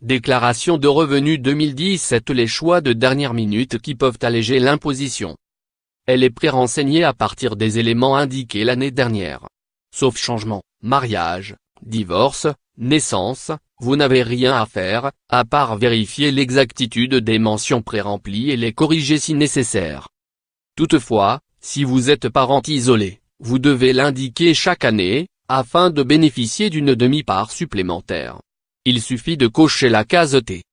Déclaration de revenus 2017. Les choix de dernière minute qui peuvent alléger l'imposition. Elle est pré-renseignée à partir des éléments indiqués l'année dernière. Sauf changement, mariage, divorce, naissance, vous n'avez rien à faire, à part vérifier l'exactitude des mentions pré-remplies et les corriger si nécessaire. Toutefois, si vous êtes parent isolé, vous devez l'indiquer chaque année, afin de bénéficier d'une demi-part supplémentaire. Il suffit de cocher la case T.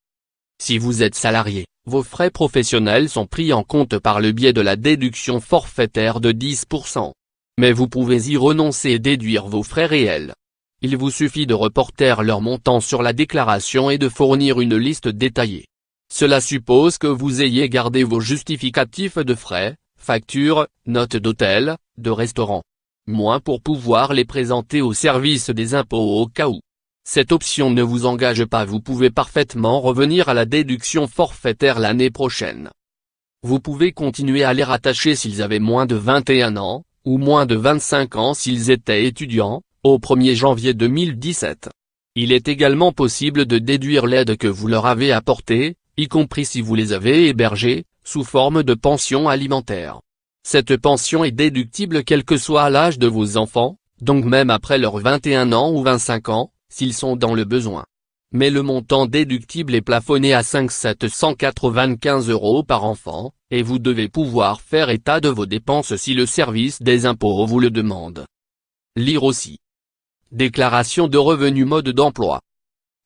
Si vous êtes salarié, vos frais professionnels sont pris en compte par le biais de la déduction forfaitaire de 10%. Mais vous pouvez y renoncer et déduire vos frais réels. Il vous suffit de reporter leur montant sur la déclaration et de fournir une liste détaillée. Cela suppose que vous ayez gardé vos justificatifs de frais, factures, notes d'hôtel, de restaurant. Moins pour pouvoir les présenter au service des impôts au cas où. Cette option ne vous engage pas, vous pouvez parfaitement revenir à la déduction forfaitaire l'année prochaine. Vous pouvez continuer à les rattacher s'ils avaient moins de 21 ans, ou moins de 25 ans s'ils étaient étudiants, au 1er janvier 2017. Il est également possible de déduire l'aide que vous leur avez apportée, y compris si vous les avez hébergés, sous forme de pension alimentaire. Cette pension est déductible quel que soit l'âge de vos enfants, donc même après leurs 21 ans ou 25 ans, s'ils sont dans le besoin. Mais le montant déductible est plafonné à 5 795 € par enfant, et vous devez pouvoir faire état de vos dépenses si le service des impôts vous le demande. Lire aussi. Déclaration de revenus mode d'emploi.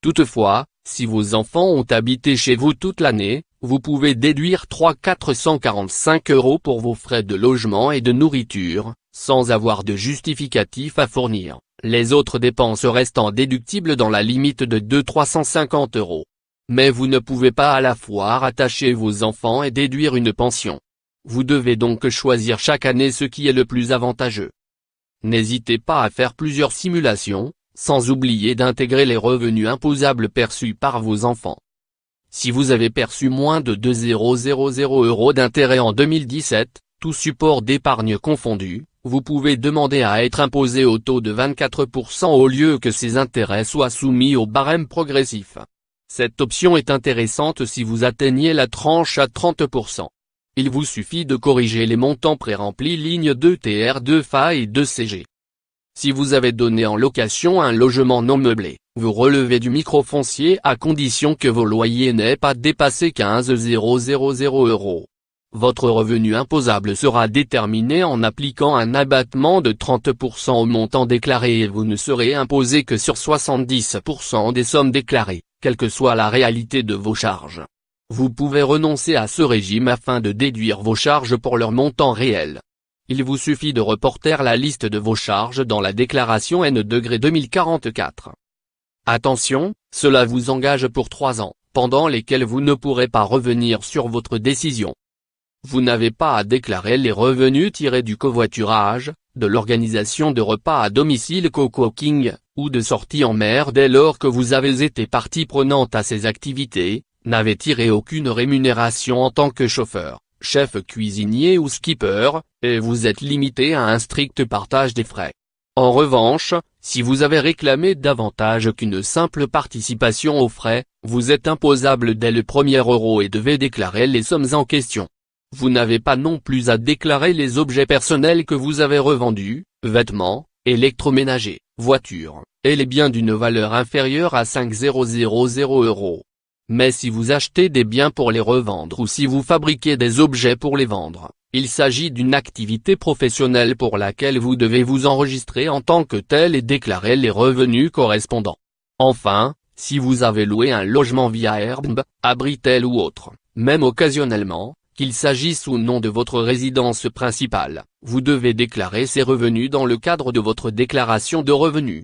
Toutefois, si vos enfants ont habité chez vous toute l'année, vous pouvez déduire 445 € pour vos frais de logement et de nourriture, sans avoir de justificatif à fournir, les autres dépenses restant déductibles dans la limite de 350 €. Mais vous ne pouvez pas à la fois rattacher vos enfants et déduire une pension. Vous devez donc choisir chaque année ce qui est le plus avantageux. N'hésitez pas à faire plusieurs simulations, sans oublier d'intégrer les revenus imposables perçus par vos enfants. Si vous avez perçu moins de 2 000 € d'intérêt en 2017, tout support d'épargne confondu, vous pouvez demander à être imposé au taux de 24% au lieu que ces intérêts soient soumis au barème progressif. Cette option est intéressante si vous atteignez la tranche à 30%. Il vous suffit de corriger les montants pré-remplis lignes 2 TR 2 FA et 2 CG. Si vous avez donné en location un logement non meublé, vous relevez du microfoncier à condition que vos loyers n'aient pas dépassé 15 000 €. Votre revenu imposable sera déterminé en appliquant un abattement de 30% au montant déclaré et vous ne serez imposé que sur 70% des sommes déclarées, quelle que soit la réalité de vos charges. Vous pouvez renoncer à ce régime afin de déduire vos charges pour leur montant réel. Il vous suffit de reporter la liste de vos charges dans la déclaration N-2044. Attention, cela vous engage pour 3 ans, pendant lesquels vous ne pourrez pas revenir sur votre décision. Vous n'avez pas à déclarer les revenus tirés du covoiturage, de l'organisation de repas à domicile co-cooking, ou de sorties en mer dès lors que vous avez été partie prenante à ces activités, n'avez tiré aucune rémunération en tant que chauffeur, chef cuisinier ou skipper, et vous êtes limité à un strict partage des frais. En revanche, si vous avez réclamé davantage qu'une simple participation aux frais, vous êtes imposable dès le premier euro et devez déclarer les sommes en question. Vous n'avez pas non plus à déclarer les objets personnels que vous avez revendus, vêtements, électroménagers, voitures, et les biens d'une valeur inférieure à 5 000 €. Mais si vous achetez des biens pour les revendre ou si vous fabriquez des objets pour les vendre, il s'agit d'une activité professionnelle pour laquelle vous devez vous enregistrer en tant que tel et déclarer les revenus correspondants. Enfin, si vous avez loué un logement via Airbnb, Abritel ou autre, même occasionnellement, qu'il s'agisse ou non de votre résidence principale, vous devez déclarer ces revenus dans le cadre de votre déclaration de revenus.